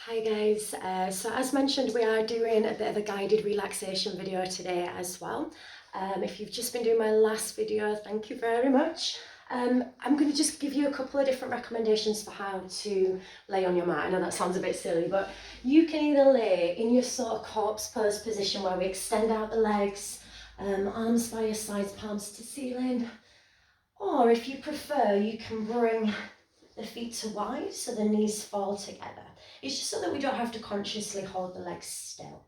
Hi guys, so as mentioned we are doing a bit of a guided relaxation video today as well. If you've just been doing my last video, thank you very much. I'm going to just give you a couple of different recommendations for how to lay on your mat. I know that sounds a bit silly, but you can either lay in your sort of corpse pose position where we extend out the legs, arms by your sides, palms to ceiling, or if you prefer you can bring the feet to wide so the knees fall together. It's just so that we don't have to consciously hold the legs still.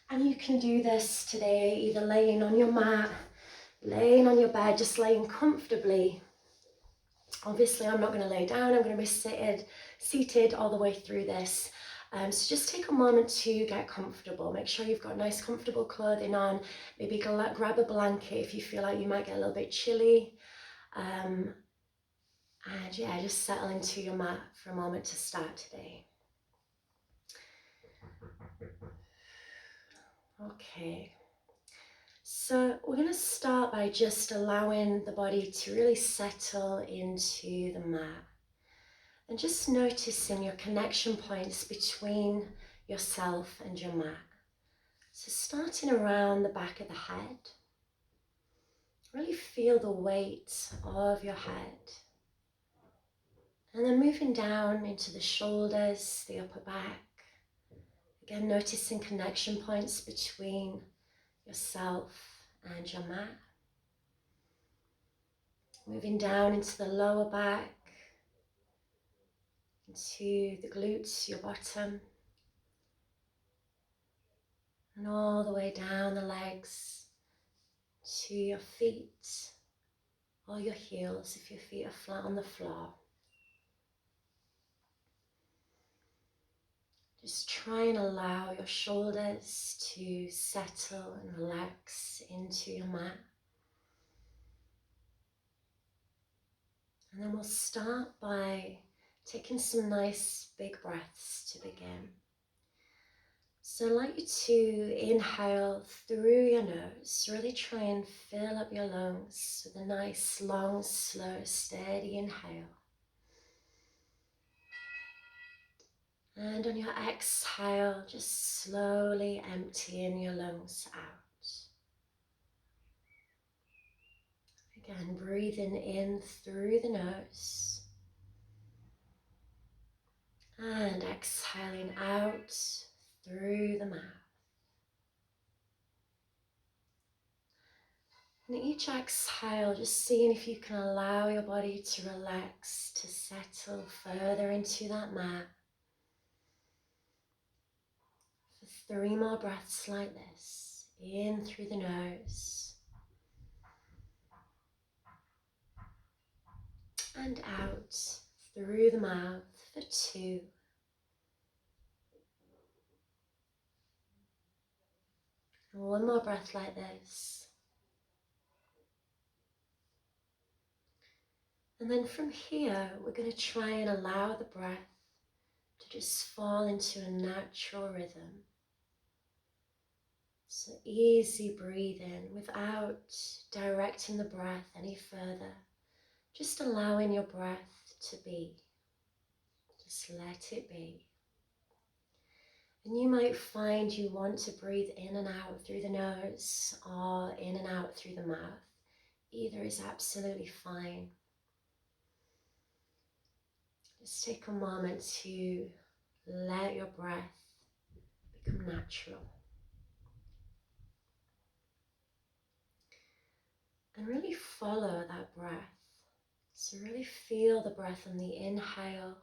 And you can do this today either laying on your mat, laying on your bed, just laying comfortably. Obviously I'm not going to lay down, I'm going to be seated all the way through this. So just take a moment to get comfortable. Make sure you've got nice comfortable clothing on. Maybe grab a blanket if you feel like you might get a little bit chilly. And yeah, just settle into your mat for a moment to start today. Okay, so we're going to start by just allowing the body to really settle into the mat and just noticing your connection points between yourself and your mat. So starting around the back of the head, really feel the weight of your head. And then moving down into the shoulders, the upper back. Again, noticing connection points between yourself and your mat. Moving down into the lower back, into the glutes, your bottom, and all the way down the legs to your feet or your heels if your feet are flat on the floor. Just try and allow your shoulders to settle and relax into your mat. And then we'll start by taking some nice big breaths to begin. So I'd like you to inhale through your nose. Really try and fill up your lungs with a nice, long, slow, steady inhale. And on your exhale, just slowly emptying your lungs out. Again, breathing in through the nose. And exhaling out through the mouth. And each exhale, just seeing if you can allow your body to relax, to settle further into that mat. For 3 more breaths like this. In through the nose. And out through the mouth for 2. And 1 more breath like this. And then from here, we're going to try and allow the breath to just fall into a natural rhythm. So easy breathing without directing the breath any further. Just allowing your breath to be. Just let it be. And you might find you want to breathe in and out through the nose or in and out through the mouth. Either is absolutely fine. Just take a moment to let your breath become natural. And really follow that breath. So really feel the breath on the inhale,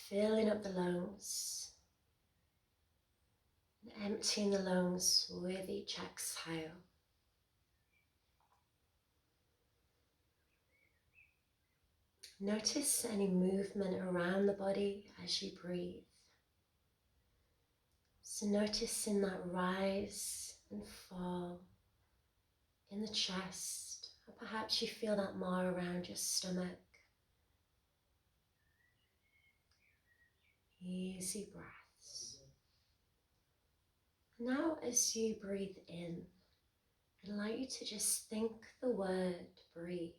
filling up the lungs, and emptying the lungs with each exhale. Notice any movement around the body as you breathe. So noticing that rise and fall in the chest, or perhaps you feel that more around your stomach. Easy breaths. Now as you breathe in, I'd like you to just think the word breathe.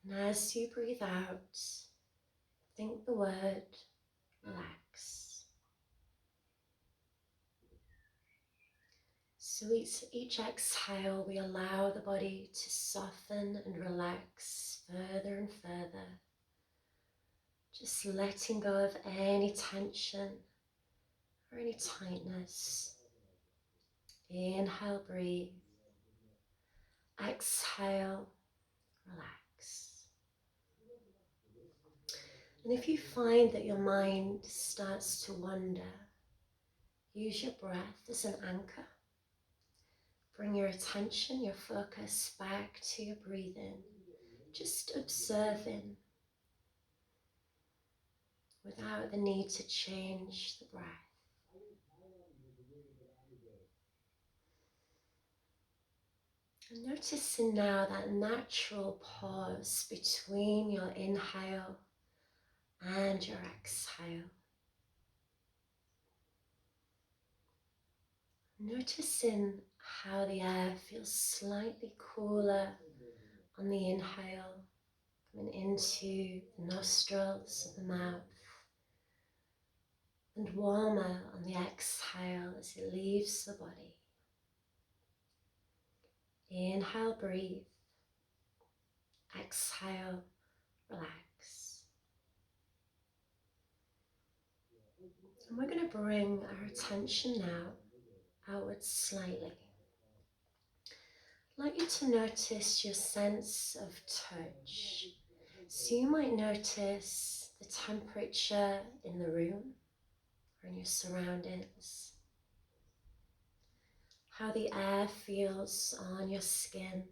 And as you breathe out, think the word relax. So each exhale, we allow the body to soften and relax further and further. Just letting go of any tension or any tightness. Inhale, breathe. Exhale, relax. And if you find that your mind starts to wander, use your breath as an anchor. Bring your attention, your focus back to your breathing, just observing without the need to change the breath. And noticing now that natural pause between your inhale and your exhale. Noticing how the air feels slightly cooler on the inhale, coming into the nostrils of the mouth, and warmer on the exhale as it leaves the body. Inhale, breathe. Exhale, relax. And we're going to bring our attention now outwards slightly. I'd like you to notice your sense of touch. So you might notice the temperature in the room or in your surroundings, how the air feels on your skin,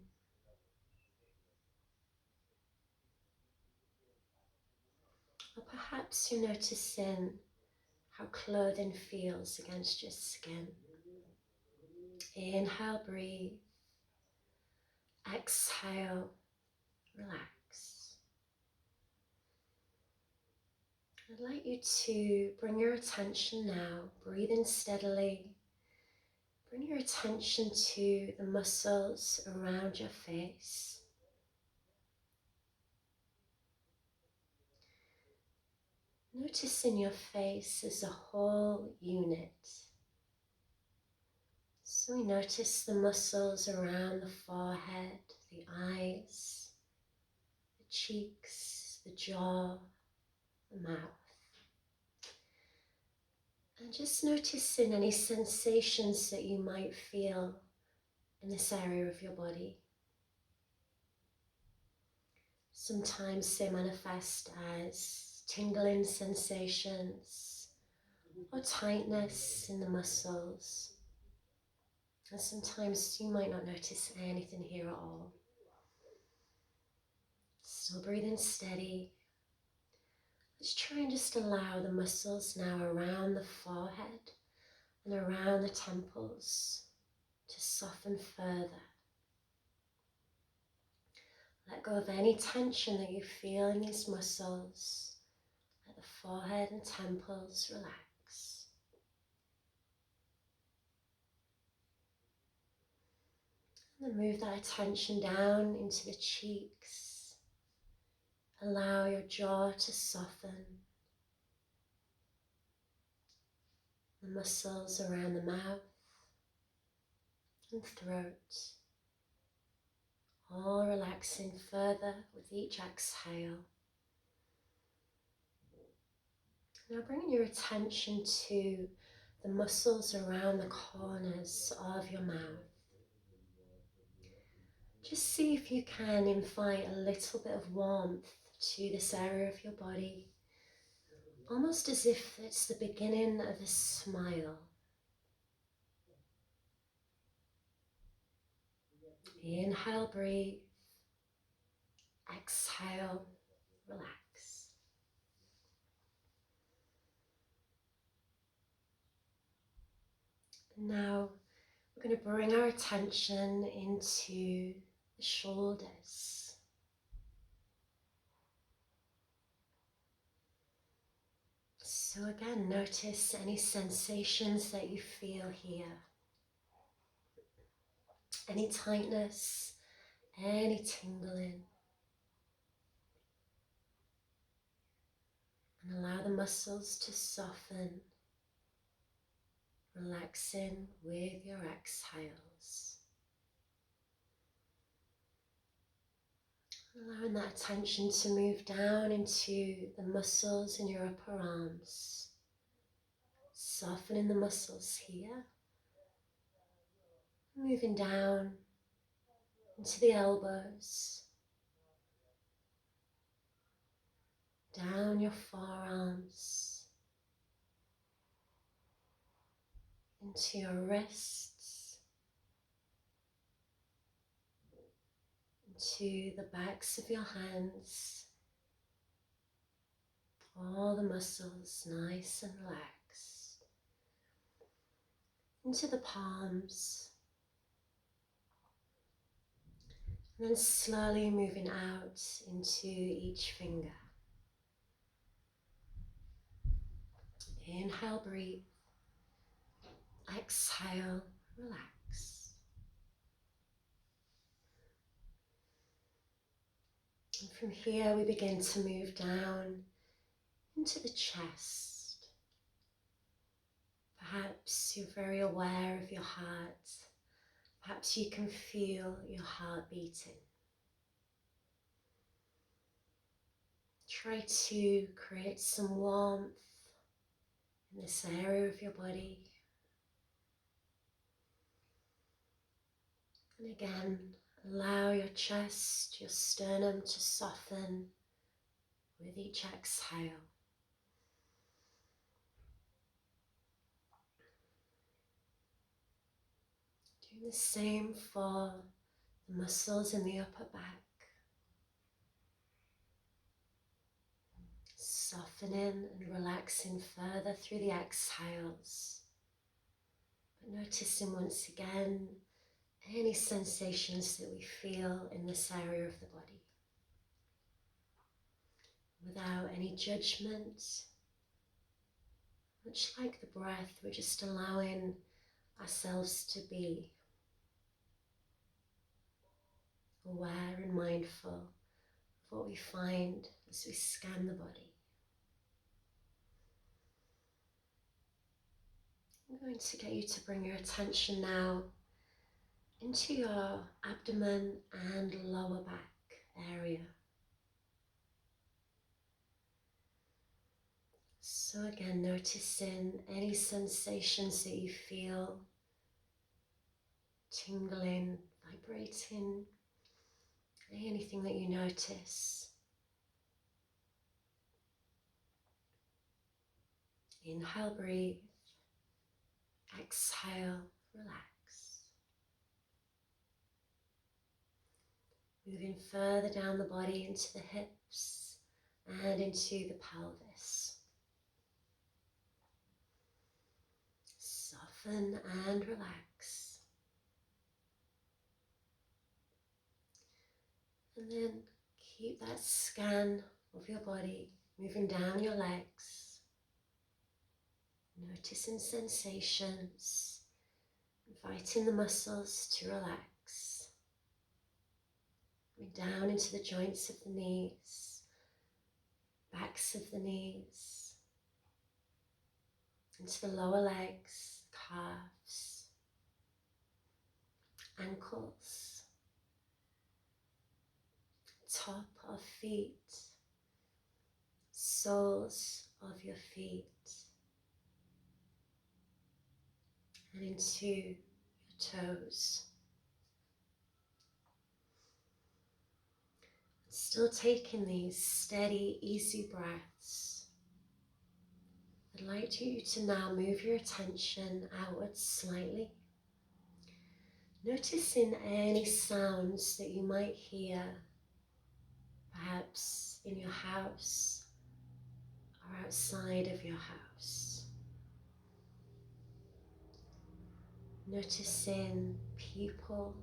or perhaps you're noticing how clothing feels against your skin. Inhale, breathe. Exhale, relax. I'd like you to bring your attention now, breathing steadily. Bring your attention to the muscles around your face. Noticing your face as a whole unit. So we notice the muscles around the forehead, the eyes, the cheeks, the jaw, the mouth. And just noticing any sensations that you might feel in this area of your body. Sometimes they manifest as tingling sensations or tightness in the muscles. And sometimes you might not notice anything here at all. Still breathing steady. Let's try and just allow the muscles now around the forehead and around the temples to soften further. Let go of any tension that you feel in these muscles. Let the forehead and temples relax. And then move that attention down into the cheeks. Allow your jaw to soften. The muscles around the mouth and throat, all relaxing further with each exhale. Now bringing your attention to the muscles around the corners of your mouth. Just see if you can invite a little bit of warmth to this area of your body, almost as if it's the beginning of a smile. Inhale, breathe. Exhale, relax. Now we're going to bring our attention into the shoulders. So again, notice any sensations that you feel here. Any tightness, any tingling. allow the muscles to soften, relaxing with your exhales. Allowing that attention to move down into the muscles in your upper arms. Softening the muscles here. Moving down into the elbows. Down your forearms. Into your wrists. Into the backs of your hands. All the muscles nice and relaxed. Into the palms. And then slowly moving out into each finger. Inhale, breathe. Exhale, relax. And from here we begin to move down into the chest. Perhaps you're very aware of your heart. Perhaps you can feel your heart beating. Try to create some warmth in this area of your body. And again, allow your chest, your sternum to soften with each exhale. Doing the same for the muscles in the upper back. Softening and relaxing further through the exhales. But noticing once again any sensations that we feel in this area of the body. Without any judgment, much like the breath, we're just allowing ourselves to be aware and mindful of what we find as we scan the body. I'm going to get you to bring your attention now into your abdomen and lower back area. So again, noticing any sensations that you feel, tingling, vibrating, anything that you notice. Inhale, breathe. Exhale, relax. Moving further down the body into the hips and into the pelvis. Soften and relax. And then keep that scan of your body, moving down your legs. Noticing sensations, inviting the muscles to relax. Moving down into the joints of the knees, backs of the knees, into the lower legs, calves, ankles, top of feet, soles of your feet, and into your toes. Still taking these steady, easy breaths. I'd like you to now move your attention outwards slightly. Noticing any sounds that you might hear, perhaps in your house or outside of your house. Noticing people,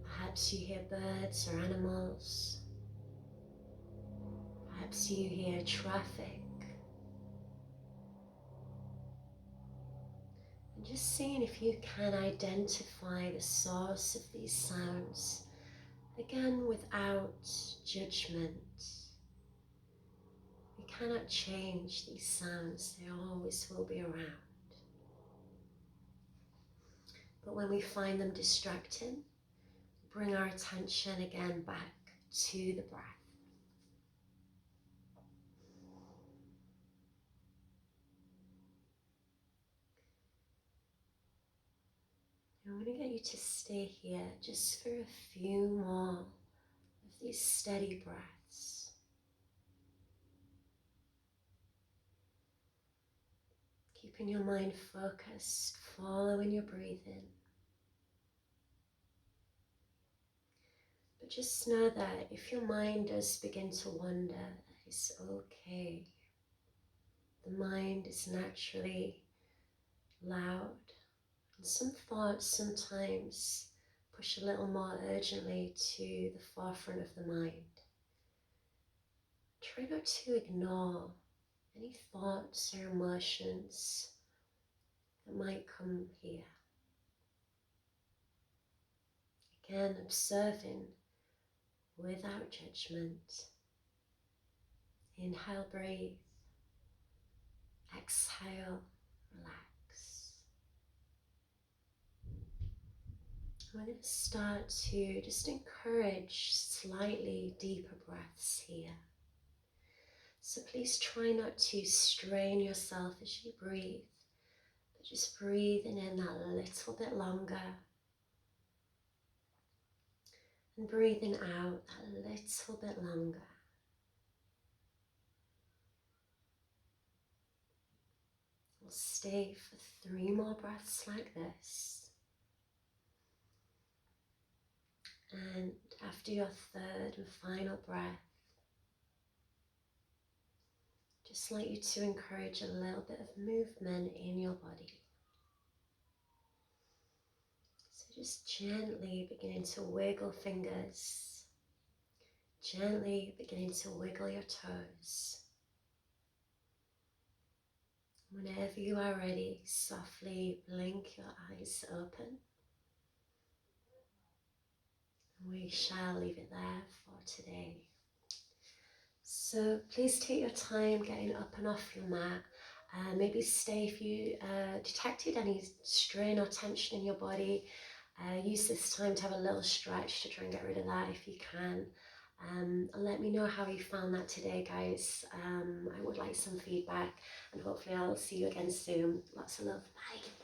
perhaps you hear birds or animals, perhaps you hear traffic. And just seeing if you can identify the source of these sounds, again without judgment. We cannot change these sounds, they always will be around. But when we find them distracting, bring our attention again back to the breath. I'm going to get you to stay here just for a few more of these steady breaths. Keeping your mind focused, following your breathing. But just know that if your mind does begin to wander, that is okay. The mind is naturally loud, and some thoughts sometimes push a little more urgently to the forefront of the mind. Try not to ignore any thoughts or emotions that might come here. Again, observing without judgment. Inhale, breathe. Exhale, relax. We're going to start to just encourage slightly deeper breaths here. So please try not to strain yourself as you breathe, but just breathing in that little bit longer and breathing out that little bit longer. We'll stay for 3 more breaths like this. And after your third and final breath, just like you to encourage a little bit of movement in your body. So just gently beginning to wiggle fingers, gently beginning to wiggle your toes. Whenever you are ready, softly blink your eyes open. We shall leave it there for today. So please take your time getting up and off your mat. Maybe stay if you detected any strain or tension in your body. Use this time to have a little stretch to try and get rid of that if you can. And let me know how you found that today, guys. I would like some feedback, and hopefully I'll see you again soon. Lots of love. Bye.